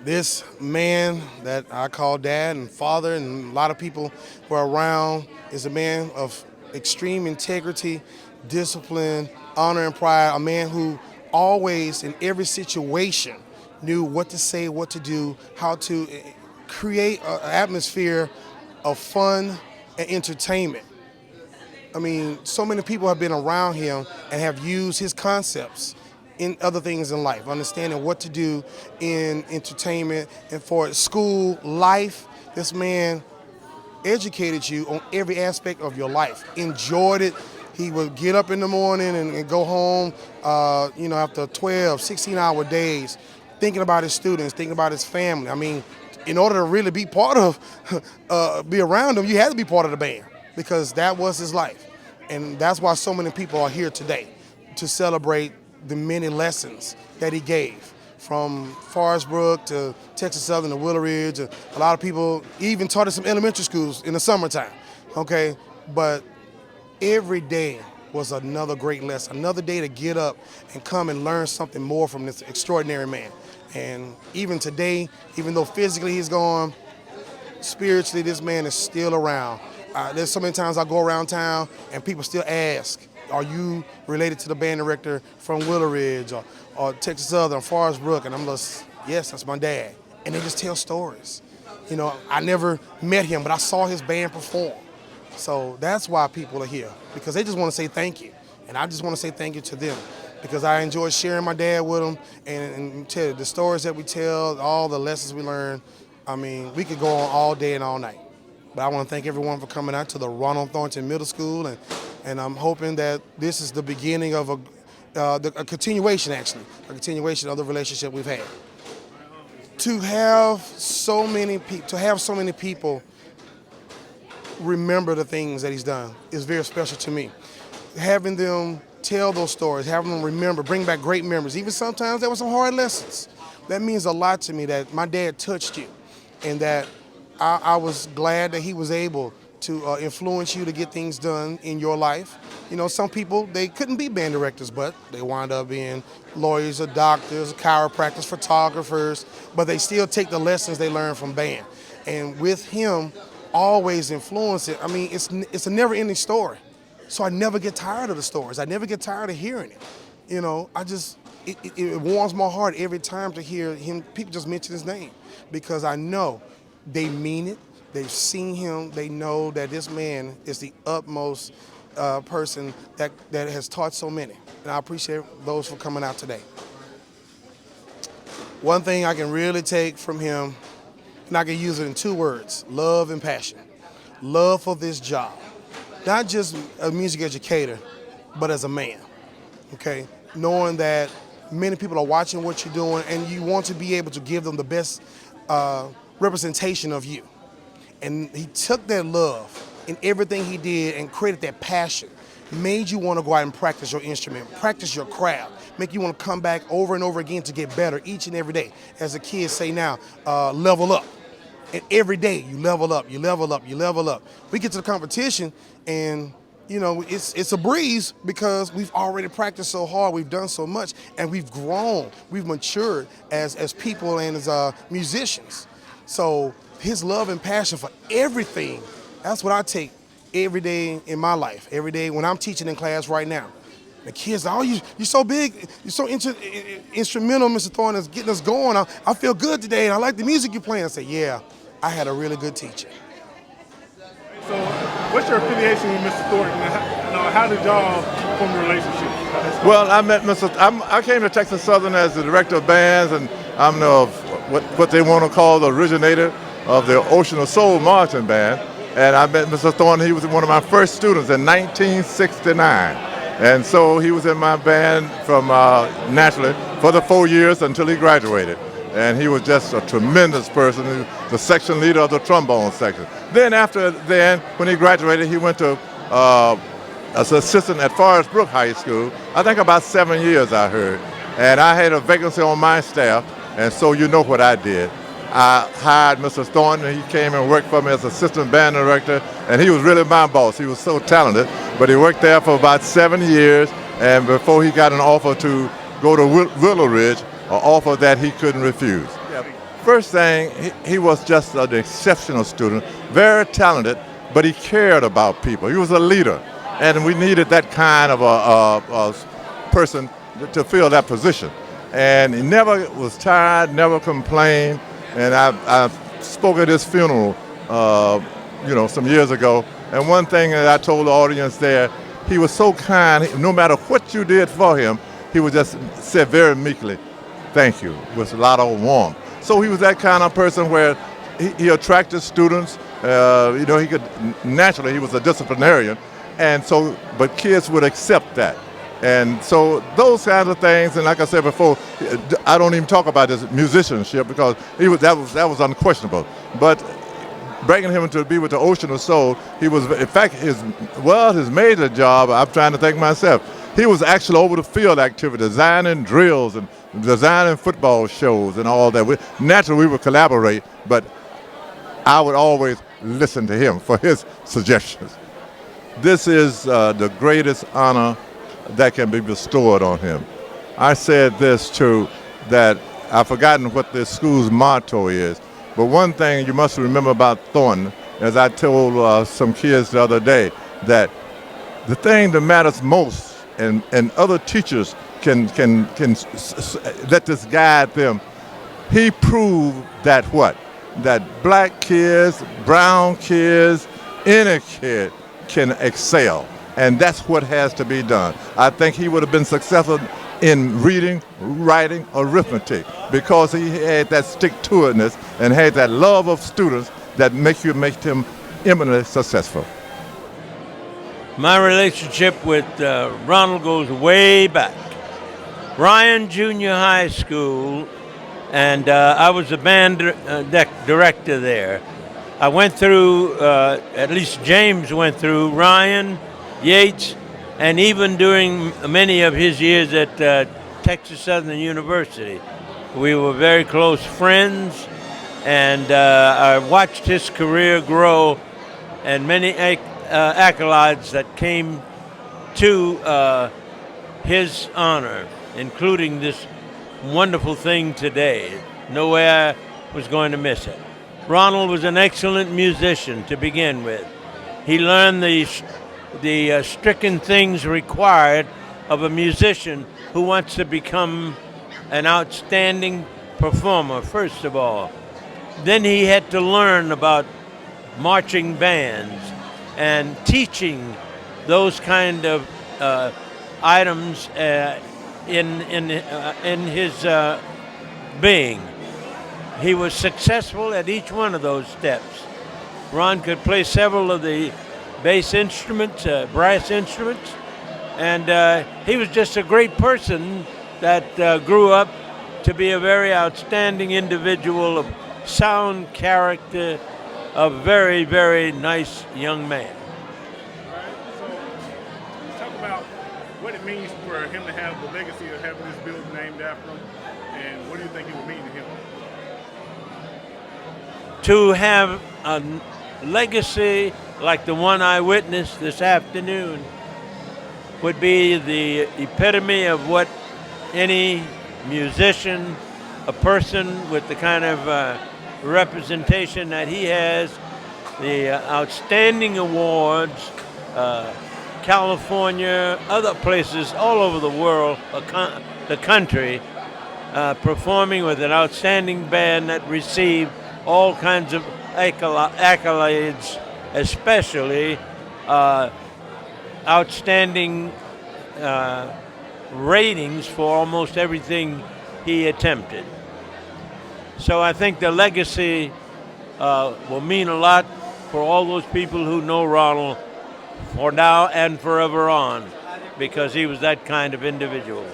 This man that I call dad and father, and a lot of people who are around, is a man of extreme integrity, discipline, honor, and pride. A man who always, in every situation, knew what to say, what to do, how to create an atmosphere of fun and entertainment. I mean, so many people have been around him and have used his concepts in other things in life, understanding what to do in entertainment and for school life. This man educated you on every aspect of your life, enjoyed it. He would get up in the morning and go home, after 12, 16-hour days, thinking about his students, thinking about his family. I mean, in order to really be part of, be around him, you had to be part of the band because that was his life. And that's why so many people are here today, to celebrate the many lessons that he gave, from Forest Brook to Texas Southern to Willow Ridge. A lot of people even taught at some elementary schools in the summertime, okay? But every day was another great lesson, another day to get up and come and learn something more from this extraordinary man. And even today, even though physically he's gone, spiritually this man is still around. There's so many times I go around town and people still ask, are you related to the band director from Willow Ridge or Texas Southern, Forest Brook? And I'm just, yes, that's my dad. And they just tell stories. You know, I never met him, but I saw his band perform. So that's why people are here, because they just want to say thank you. And I just want to say thank you to them, because I enjoy sharing my dad with them and tell the stories that we tell, all the lessons we learn. I mean, we could go on all day and all night. But I want to thank everyone for coming out to the Ronald Thornton Middle School, and I'm hoping that this is the beginning of a continuation, actually, a continuation of the relationship we've had. To have so many people remember the things that he's done is very special to me. Having them tell those stories, having them remember, bring back great memories. Even sometimes there were some hard lessons. That means a lot to me, that my dad touched you, and that I was glad that he was able to influence you to get things done in your life. You know, some people, they couldn't be band directors, but they wind up being lawyers or doctors, chiropractors, photographers, but they still take the lessons they learned from band. And with him always influencing, I mean, it's a never-ending story. So I never get tired of the stories. I never get tired of hearing it. You know, it warms my heart every time to hear him, people just mention his name, because I know they mean it. They've seen him. They know that this man is the utmost person that has taught so many. And I appreciate those for coming out today. One thing I can really take from him, and I can use it in 2 words: love and passion. Love for this job. Not just a music educator, but as a man, okay? Knowing that many people are watching what you're doing and you want to be able to give them the best representation of you. And he took that love in everything he did and created that passion, made you want to go out and practice your instrument, practice your craft, make you want to come back over and over again to get better each and every day. As the kids say now, level up. And every day you level up, you level up, you level up. We get to the competition and, you know, it's a breeze because we've already practiced so hard, we've done so much, and we've grown, we've matured as people and as musicians. So his love and passion for everything, that's what I take every day in my life, every day when I'm teaching in class right now. The kids, oh, you're so big, you're so instrumental, Mr. Thornton, is getting us going. I feel good today, and I like the music you're playing. I say, yeah, I had a really good teacher. So, what's your affiliation with Mr. Thornton? How did y'all form a relationship? Well, I met I came to Texas Southern as the director of bands, and I'm what they want to call the originator of the Ocean of Soul marching band. And I met Mr. Thornton. He was one of my first students in 1969. And so he was in my band from naturally for the 4 years until he graduated. And he was just a tremendous person, the section leader of the trombone section. Then when he graduated, he went to as assistant at Forest Brook High School, I think about 7 years, I heard. And I had a vacancy on my staff, and so you know what I did. I hired Mr. Thornton, and he came and worked for me as assistant band director, and he was really my boss. He was so talented, but he worked there for about 7 years, and before he got an offer to go to Willow Ridge, an offer that he couldn't refuse. Yeah. First thing, he was just an exceptional student, very talented, but he cared about people. He was a leader, and we needed that kind of a person to fill that position. And he never was tired, never complained. And I spoke at his funeral, some years ago. And one thing that I told the audience there, he was so kind. No matter what you did for him, he would just say very meekly, "Thank you," with a lot of warmth. So he was that kind of person where he attracted students. He could naturally, he was a disciplinarian, and so but kids would accept that. And so those kinds of things, and like I said before, I don't even talk about his musicianship because that was unquestionable. But bringing him to be with the Ocean of Soul, he was, in fact, his major job, I'm trying to think myself, he was actually over the field activity, designing drills and designing football shows and all that. Naturally, we would collaborate, but I would always listen to him for his suggestions. This is the greatest honor that can be bestowed on him. I said this too, that I've forgotten what this school's motto is, but one thing you must remember about Thornton, as I told some kids the other day, that the thing that matters most, and other teachers can let this guide them, he proved that that black kids, brown kids, any kid can excel. And that's what has to be done. I think he would have been successful in reading, writing, arithmetic, because he had that stick-to-itness and had that love of students that make him eminently successful. My relationship with Ronald goes way back. Ryan Junior High School, and I was the band director there. I went through, at least James went through, Ryan, Yates, and even during many of his years at Texas Southern University. We were very close friends, and I watched his career grow, and many accolades that came to his honor, including this wonderful thing today. No way I was going to miss it. Ronald was an excellent musician to begin with. He learned the stricken things required of a musician who wants to become an outstanding performer, first of all. Then he had to learn about marching bands and teaching those kind of items in his being. He was successful at each one of those steps. Ron could play several of the bass instruments, brass instruments, and he was just a great person that grew up to be a very outstanding individual of sound character, a very, very nice young man. All right, so let's talk about what it means for him to have the legacy of having this building named after him, and what do you think it would mean to him? To have a legacy like the one I witnessed this afternoon would be the epitome of what any musician, a person with the kind of representation that he has, the outstanding awards, California, other places all over the world, the country, performing with an outstanding band that received all kinds of accolades, especially outstanding ratings for almost everything he attempted. So I think the legacy will mean a lot for all those people who know Ronald for now and forever on, because he was that kind of individual.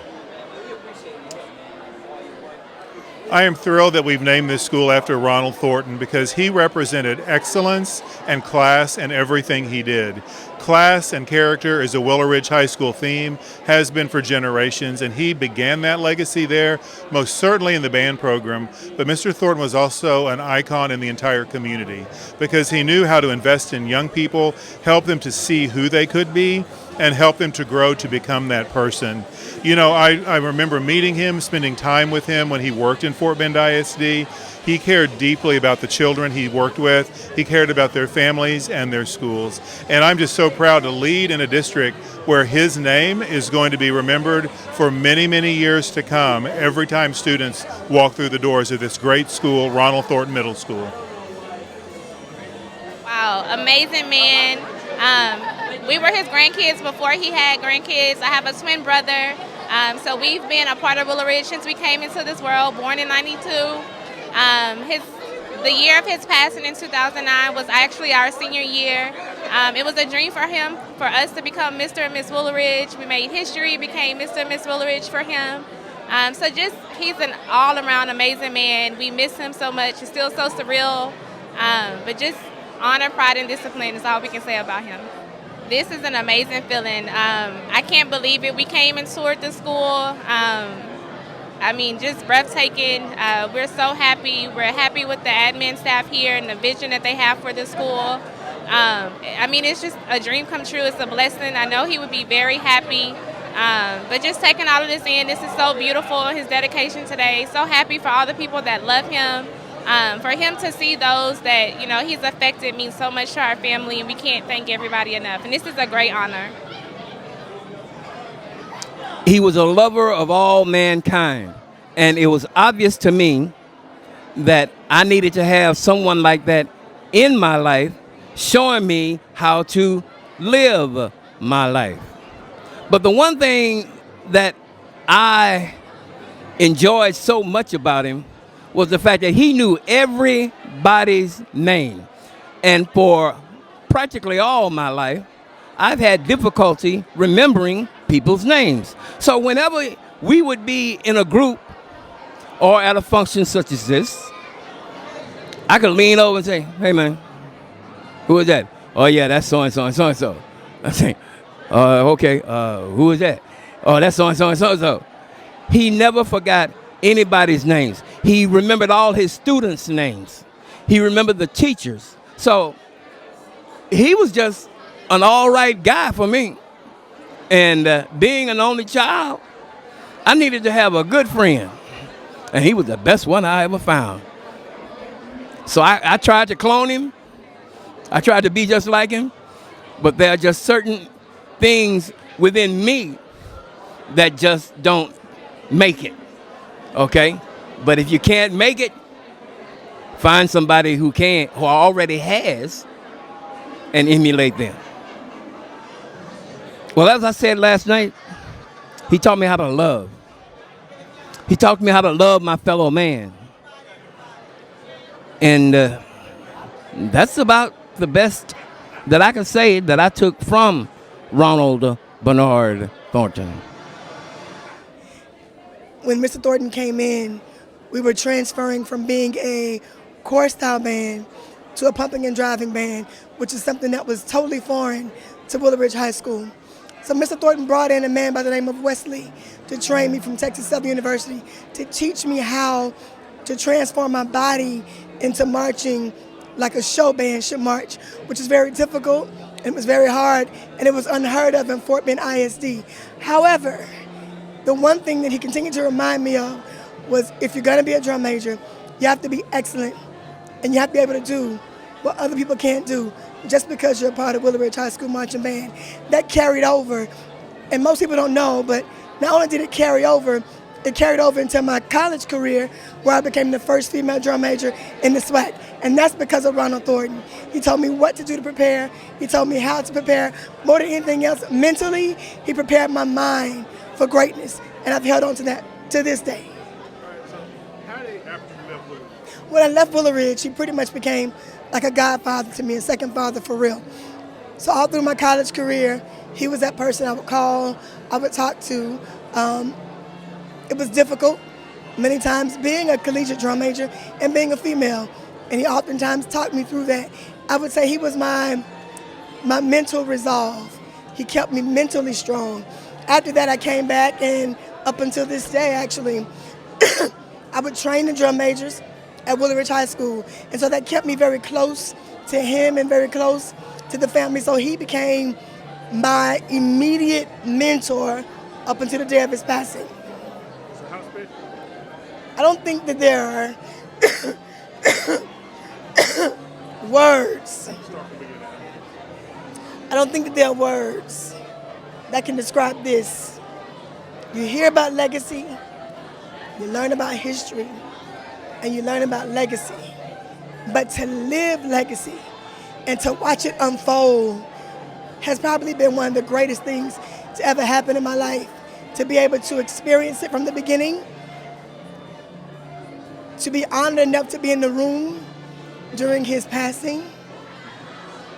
I am thrilled that we've named this school after Ronald Thornton because he represented excellence and class in everything he did. Class and character is a Willow Ridge High School theme, has been for generations, and he began that legacy there, most certainly in the band program. But Mr. Thornton was also an icon in the entire community because he knew how to invest in young people, help them to see who they could be, and help them to grow to become that person. You know, I remember meeting him, spending time with him when he worked in Fort Bend ISD. He cared deeply about the children he worked with. He cared about their families and their schools. And I'm just so proud to lead in a district where his name is going to be remembered for many, many years to come every time students walk through the doors of this great school, Ronald Thornton Middle School. Wow, amazing man. We were his grandkids before he had grandkids. I have a twin brother. So we've been a part of Willow Ridge since we came into this world, born in 92. The year of his passing in 2009 was actually our senior year. It was a dream for him, for us to become Mr. and Miss Willow Ridge. We made history, became Mr. and Miss Willow Ridge for him. So just, he's an all-around amazing man. We miss him so much. It's still so surreal. But just honor, pride, and discipline is all we can say about him. This is an amazing feeling. I can't believe it. We came and toured the school. I mean, just breathtaking. We're so happy. We're happy with the admin staff here and the vision that they have for the school. I mean, it's just a dream come true. It's a blessing. I know he would be very happy. But just taking all of this in, this is so beautiful, his dedication today. So happy for all the people that love him. For him to see those that, you know, he's affected means so much to our family, and we can't thank everybody enough. And this is a great honor. He was a lover of all mankind, and it was obvious to me that I needed to have someone like that in my life showing me how to live my life. But the one thing that I enjoyed so much about him was the fact that he knew everybody's name. And for practically all my life, I've had difficulty remembering people's names. So whenever we would be in a group or at a function such as this, I could lean over and say, "Hey man, who is that?" "Oh yeah, that's so-and-so and so-and-so." I say, "Okay, who is that?" "Oh, that's so-and-so and so-and-so." He never forgot anybody's names. He remembered all his students' names. He remembered the teachers. So he was just an all right guy for me. And being an only child, I needed to have a good friend. And he was the best one I ever found. So I tried to clone him. I tried to be just like him. But there are just certain things within me that just don't make it. Okay? But if you can't make it, find somebody who can, who already has, and emulate them. Well, as I said last night, he taught me how to love. He taught me how to love my fellow man. And that's about the best that I can say that I took from Ronald Bernard Thornton. When Mr. Thornton came in, we were transferring from being a chorus-style band to a pumping and driving band, which is something that was totally foreign to Willow Ridge High School. So Mr. Thornton brought in a man by the name of Wesley to train me from Texas Southern University, to teach me how to transform my body into marching like a show band should march, which is very difficult, and it was very hard, and it was unheard of in Fort Bend ISD. However, the one thing that he continued to remind me of was, if you're gonna be a drum major, you have to be excellent, and you have to be able to do what other people can't do just because you're a part of Willow Ridge High School Marching Band. That carried over, and most people don't know, but not only did it carry over into my college career, where I became the first female drum major in the SWAC, and that's because of Ronald Thornton. He told me what to do to prepare. He told me how to prepare. More than anything else, mentally, he prepared my mind for greatness, and I've held on to that to this day. All right, so how did after you left Willow Ridge? When I left Willow Ridge, he pretty much became like a godfather to me, a second father for real. So all through my college career, he was that person I would call, I would talk to. It was difficult many times being a collegiate drum major and being a female, and he oftentimes talked me through that. I would say he was my mental resolve. He kept me mentally strong. After that, I came back, and up until this day, actually, I would train the drum majors at Willow Ridge High School. And so that kept me very close to him and very close to the family. So he became my immediate mentor up until the day of his passing. So how special? I don't think that there are words. Start from the beginning. I don't think that there are words that can describe this. You hear about legacy, you learn about history, and you learn about legacy. But to live legacy and to watch it unfold has probably been one of the greatest things to ever happen in my life. To be able to experience it from the beginning, to be honored enough to be in the room during his passing,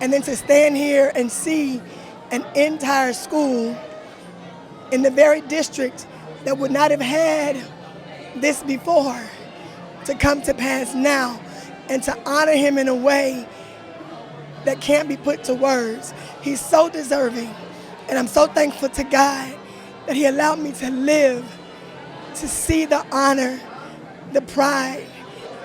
and then to stand here and see an entire school in the very district that would not have had this before to come to pass now, and to honor him in a way that can't be put to words. He's so deserving, and I'm so thankful to God that he allowed me to live, to see the honor, the pride,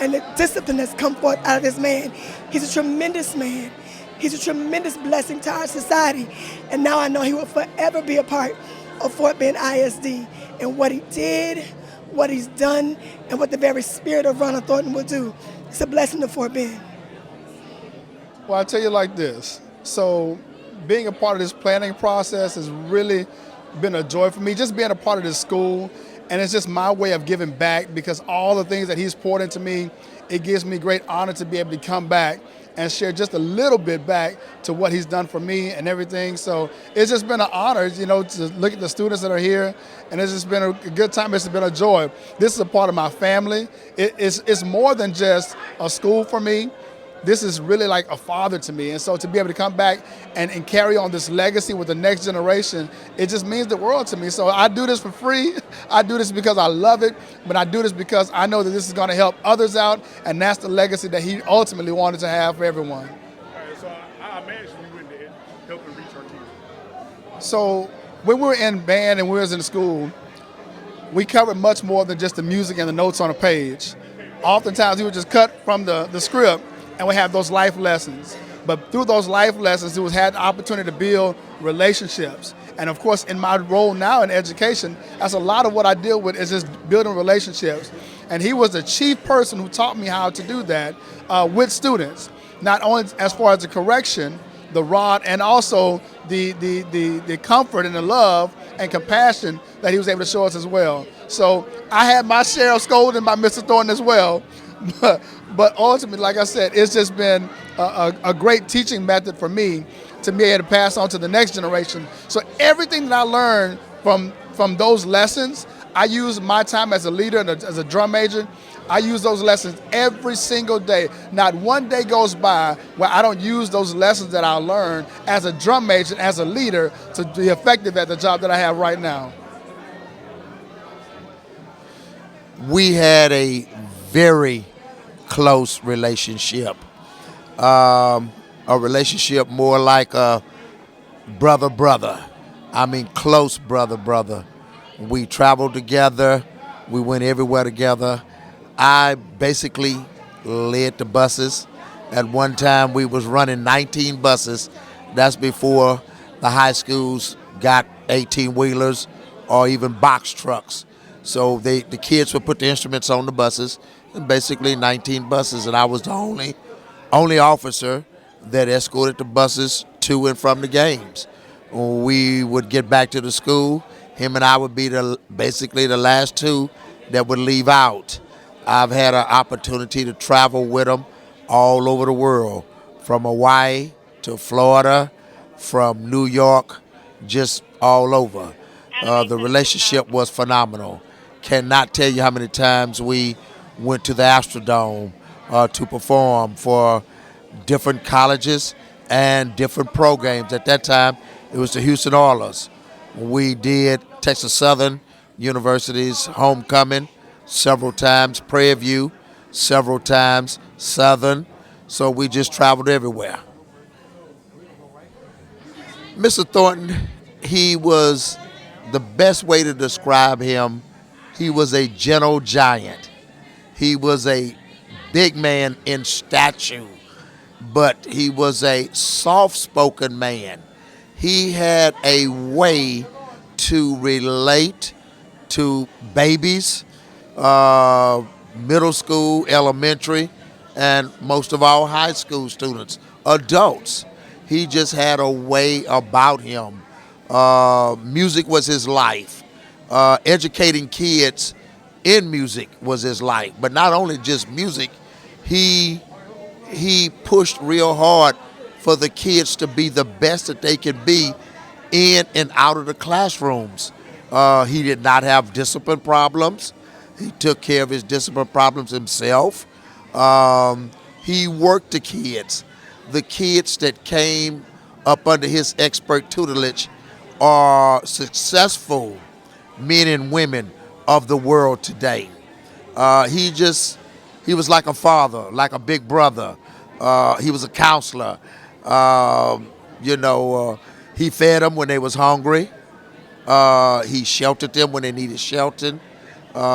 and the discipline that's come forth out of this man. He's a tremendous man. He's a tremendous blessing to our society. And now I know he will forever be a part of Fort Bend ISD. And what he did, what he's done, and what the very spirit of Ronald Thornton will do. It's a blessing to Fort Bend. Well, I'll tell you like this. So being a part of this planning process has really been a joy for me, just being a part of this school. And it's just my way of giving back, because all the things that he's poured into me, it gives me great honor to be able to come back and share just a little bit back to what he's done for me and everything. So it's just been an honor, you know, to look at the students that are here, and it's just been a good time. It's been a joy. This is a part of my family. It's more than just a school for me. This is really like a father to me. And so to be able to come back and carry on this legacy with the next generation, it just means the world to me. So I do this for free. I do this because I love it, but I do this because I know that this is going to help others out, and that's the legacy that he ultimately wanted to have for everyone. All right, so I imagine you went to help him reach our team. So when we were in band and we was in school, we covered much more than just the music and the notes on a page. Oftentimes he would just cut from the script, and we have those life lessons. But through those life lessons, we had the opportunity to build relationships. And of course, in my role now in education, that's a lot of what I deal with, is just building relationships. And he was the chief person who taught me how to do that with students, not only as far as the correction, the rod, and also the comfort and the love and compassion that he was able to show us as well. So I had my share of scolding by Mr. Thornton as well. But ultimately, like I said, it's just been a great teaching method for me to be able to pass on to the next generation. So everything that I learned from those lessons, I use my time as a leader and as a drum major. I use those lessons every single day. Not one day goes by where I don't use those lessons that I learned as a drum major, as a leader, to be effective at the job that I have right now. We had a very close relationship, a relationship more like a brother. I mean, close brother. We traveled together. We went everywhere together. I basically led the buses. At one time, we was running 19 buses. That's before the high schools got 18-wheelers or even box trucks. So the kids would put the instruments on the buses, and basically 19 buses, and I was the only officer that escorted the buses to and from the games. When we would get back to the school, him and I would be basically the last two that would leave out. I've had an opportunity to travel with him all over the world, from Hawaii to Florida, from New York, just all over. The relationship was phenomenal. Cannot tell you how many times we went to the Astrodome to perform for different colleges and different programs. At that time, it was the Houston Oilers. We did Texas Southern University's homecoming several times, Prairie View several times, Southern. So we just traveled everywhere. Mr. Thornton, he was, the best way to describe him, he was a gentle giant. He was a big man in stature, but he was a soft-spoken man. He had a way to relate to babies, middle school, elementary, and most of all, high school students, adults. He just had a way about him. Music was his life. Educating kids in music was his life. But not only just music, he pushed real hard for the kids to be the best that they could be in and out of the classrooms. He did not have discipline problems. He took care of his discipline problems himself. He worked the kids. The kids that came up under his expert tutelage are successful men and women of the world today. He was like a father, like a big brother. He was a counselor. He fed them when they was hungry. He sheltered them when they needed shelter.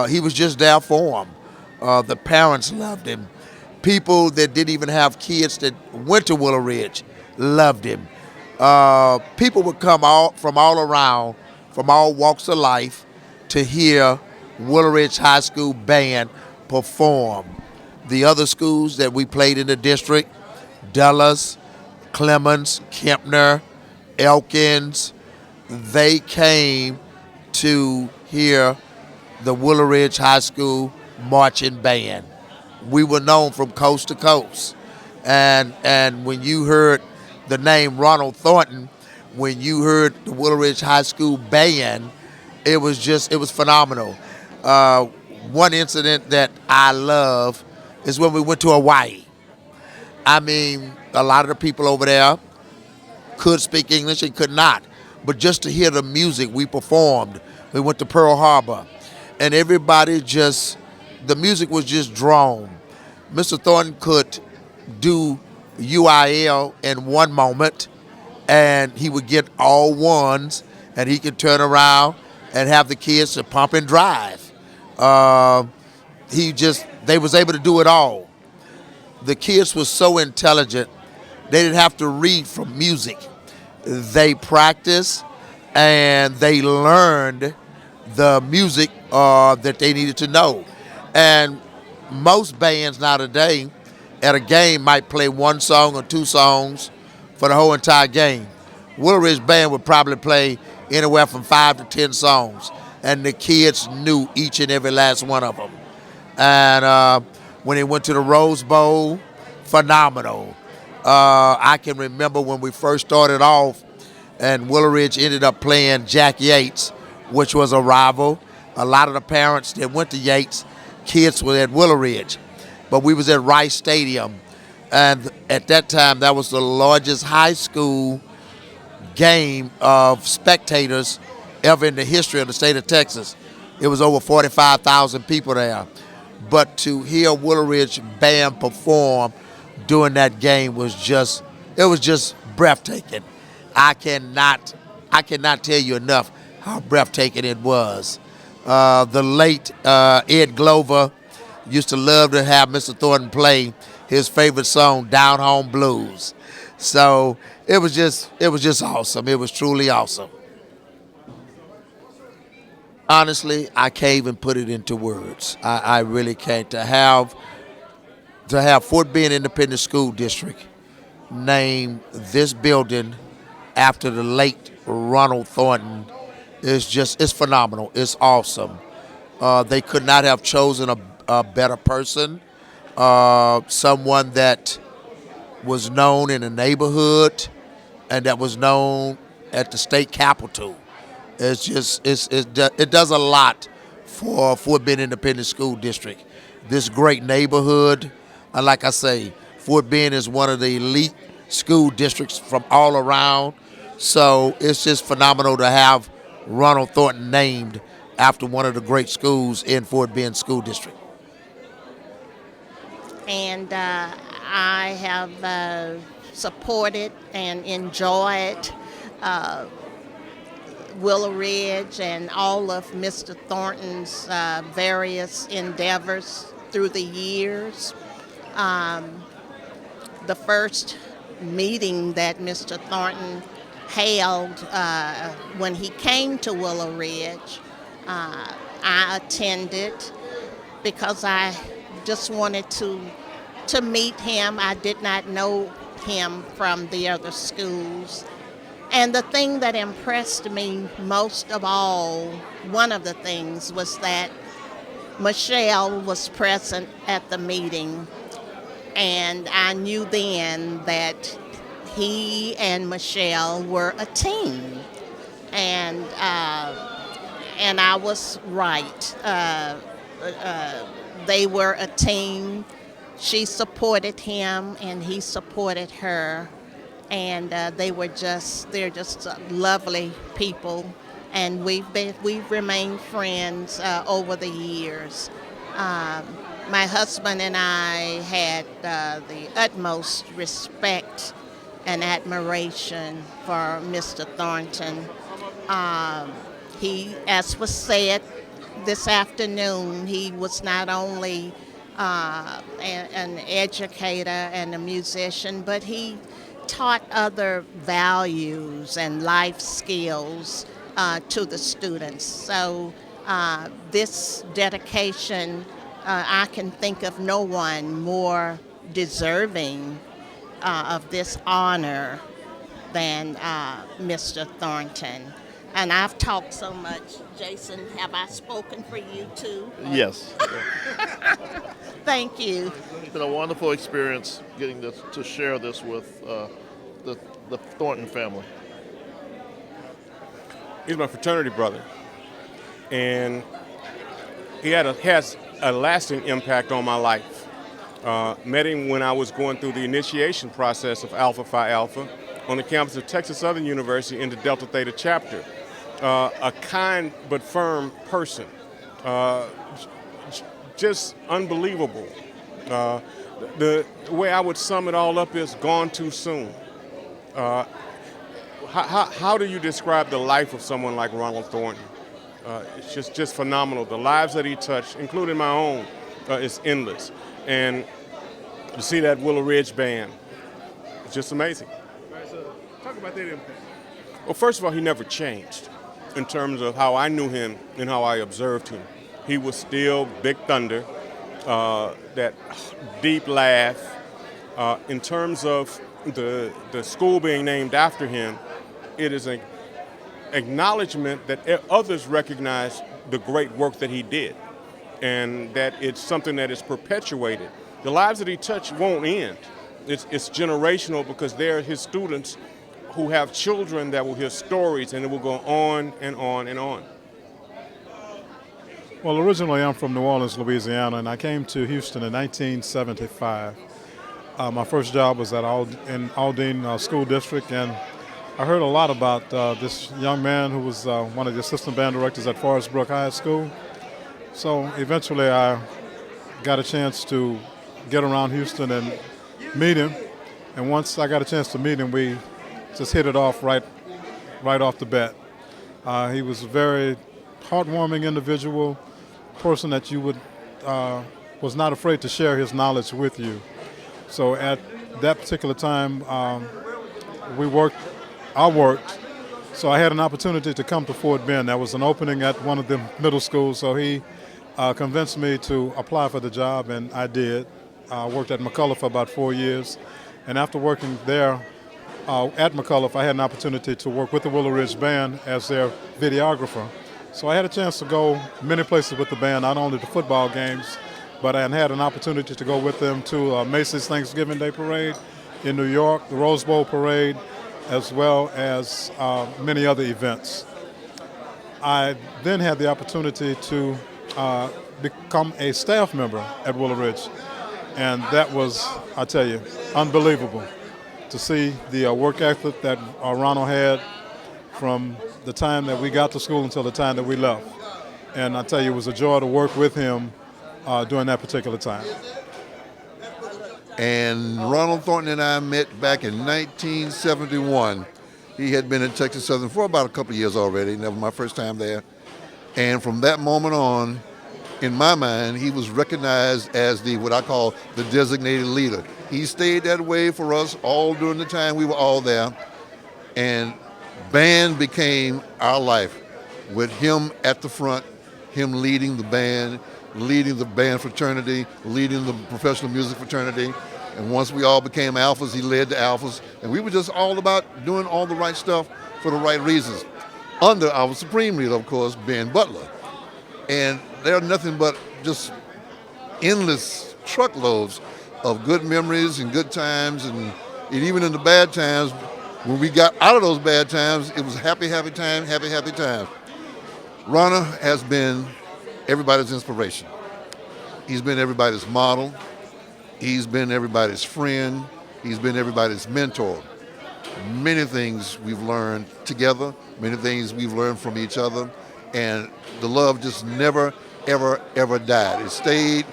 He was just there for them. The parents loved him. People that didn't even have kids that went to Willow Ridge loved him. People would come from all around, from all walks of life, to hear Willow Ridge High School band perform. The other schools that we played in the district, Dulles, Clemens, Kempner, Elkins, they came to hear the Willow Ridge High School marching band. We were known from coast to coast. And when you heard the name Ronald Thornton, when you heard the Willow Ridge High School band, it was phenomenal. One incident that I love is when we went to Hawaii. I mean, a lot of the people over there could speak English and could not. But just to hear the music we performed, we went to Pearl Harbor, and everybody the music was just drawn. Mr. Thornton could do UIL in one moment, and he would get all ones, and he could turn around and have the kids to pump and drive. They was able to do it all. The kids were so intelligent, they didn't have to read from music. They practiced and they learned the music that they needed to know. And most bands nowadays at a game might play one song or two songs for the whole entire game. Willow Ridge Band would probably play anywhere from 5 to 10 songs, and the kids knew each and every last one of them. And when they went to the Rose Bowl, phenomenal. I can remember when we first started off, and Willow Ridge ended up playing Jack Yates, which was a rival. A lot of the parents that went to Yates, kids were at Willow Ridge. But we was at Rice Stadium, and at that time, that was the largest high school game of spectators ever in the history of the state of Texas. It was over 45,000 people there. But to hear Willow Ridge Band perform during that game was just breathtaking. I cannot tell you enough how breathtaking it was. The late Ed Glover used to love to have Mr. Thornton play his favorite song, Down Home Blues. So it was just awesome. It was truly awesome. Honestly, I can't even put it into words. I really can't. To have Fort Bend Independent School District name this building after the late Ronald Thornton it's phenomenal. It's awesome. They could not have chosen a better person, someone that was known in the neighborhood and that was known at the state capitol. It does a lot for Fort Bend Independent School District. This great neighborhood, and like I say, Fort Bend is one of the elite school districts from all around. So it's just phenomenal to have Ronald Thornton named after one of the great schools in Fort Bend School District. And I have supported and enjoyed Willow Ridge and all of Mr. Thornton's various endeavors through the years. The first meeting that Mr. Thornton held when he came to Willow Ridge. I attended because I just wanted to meet him. I did not know him from the other schools. And the thing that impressed me most of all, one of the things, was that Michelle was present at the meeting. And I knew then that he and Michelle were a team. And I was right. They were a team. She supported him and he supported her. And they're just lovely people. And we've remained friends over the years. My husband and I had the utmost respect and admiration for Mr. Thornton. He, as was said this afternoon, he was not only an educator and a musician, but he taught other values and life skills to the students. So this dedication, I can think of no one more deserving of this honor than Mr. Thornton. And I've talked so much. Jason, have I spoken for you too? Yes. Thank you. It's been a wonderful experience getting to share this with the Thornton family. He's my fraternity brother, and he has a lasting impact on my life. Met him when I was going through the initiation process of Alpha Phi Alpha on the campus of Texas Southern University in the Delta Theta chapter. A kind but firm person, just unbelievable. The way I would sum it all up is gone too soon. How do you describe the life of someone like Ronald Thornton? It's just phenomenal. The lives that he touched, including my own, is endless. And to see that Willow Ridge band, it's just amazing. All right, so talk about that impact. Well, first of all, he never changed in terms of how I knew him and how I observed him. He was still Big Thunder, that deep laugh. In terms of the school being named after him, it is an acknowledgement that others recognize the great work that he did, and that it's something that is perpetuated. The lives that he touched won't end. It's generational, because they're his students who have children that will hear stories, and it will go on and on and on. Well, originally I'm from New Orleans, Louisiana, and I came to Houston in 1975. My first job was in Aldine School District, and I heard a lot about this young man who was one of the assistant band directors at Forest Brook High School. So eventually I got a chance to get around Houston and meet him. And once I got a chance to meet him, we just hit it off right off the bat. He was a very heartwarming individual, person that you was not afraid to share his knowledge with you. So at that particular time, I worked, so I had an opportunity to come to Fort Bend. There was an opening at one of the middle schools, so he convinced me to apply for the job, and I did. I worked at McCullough for about 4 years, and after working there at McCullough, I had an opportunity to work with the Willow Ridge Band as their videographer. So I had a chance to go many places with the band, not only to football games, but I had an opportunity to go with them to Macy's Thanksgiving Day Parade in New York, the Rose Bowl Parade, as well as many other events. I then had the opportunity to become a staff member at Willow Ridge, and that was, I tell you, unbelievable to see the work ethic that Ronald had from the time that we got to school until the time that we left. And I tell you, it was a joy to work with him during that particular time. And Ronald Thornton and I met back in 1971. He had been in Texas Southern for about a couple of years already, and that was my first time there. And from that moment on, in my mind, he was recognized as what I call the designated leader. He stayed that way for us all during the time we were all there. And Band became our life with him at the front, him leading the band fraternity, leading the professional music fraternity. And once we all became alphas, he led the alphas. And we were just all about doing all the right stuff for the right reasons. Under our supreme leader, of course, Ben Butler. And there are nothing but just endless truckloads of good memories and good times. And even in the bad times, when we got out of those bad times, it was happy, happy time, happy, happy time. Ronald has been everybody's inspiration. He's been everybody's model. He's been everybody's friend. He's been everybody's mentor. Many things we've learned together, many things we've learned from each other, and the love just never, ever, ever died. It stayed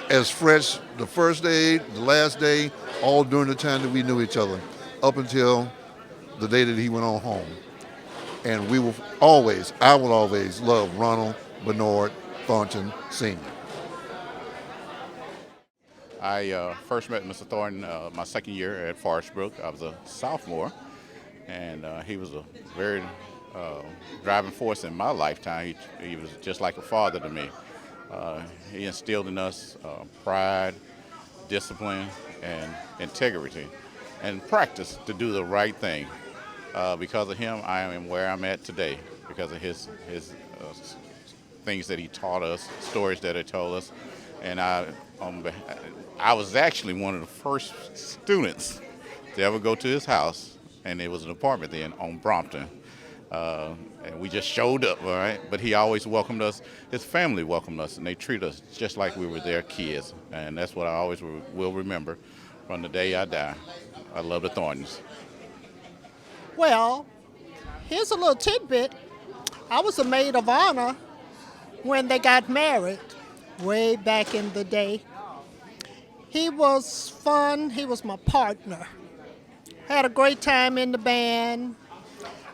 as fresh the first day, the last day, all during the time that we knew each other, up until the day that he went on home. And I will always love Ronald Bernard Thornton Sr. I first met Mr. Thornton my second year at Forest Brook. I was a sophomore, and he was a very driving force in my lifetime. He was just like a father to me. He instilled in us pride, discipline, and integrity, and practice to do the right thing. Because of him, I am where I'm at today, because of his things that he taught us, stories that he told us. And I was actually one of the first students to ever go to his house, and it was an apartment then on Brompton. And we just showed up, all right? But he always welcomed us. His family welcomed us, and they treated us just like we were their kids. And that's what I always will remember from the day I die. I love the Thorntons. Well, here's a little tidbit. I was a maid of honor when they got married, way back in the day. He was fun. He was my partner. Had a great time in the band.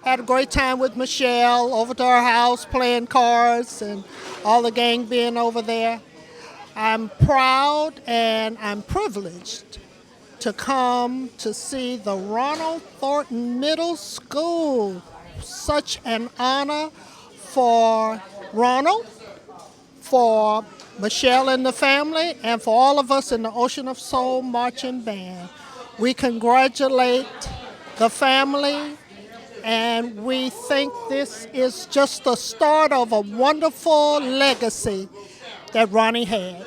Had a great time with Michelle over to our house playing cards and all the gang being over there. I'm proud and I'm privileged to come to see the Ronald Thornton Middle School. Such an honor for Ronald, for Michelle and the family, and for all of us in the Ocean of Soul Marching Band. We congratulate the family, and we think this is just the start of a wonderful legacy that Ronnie had.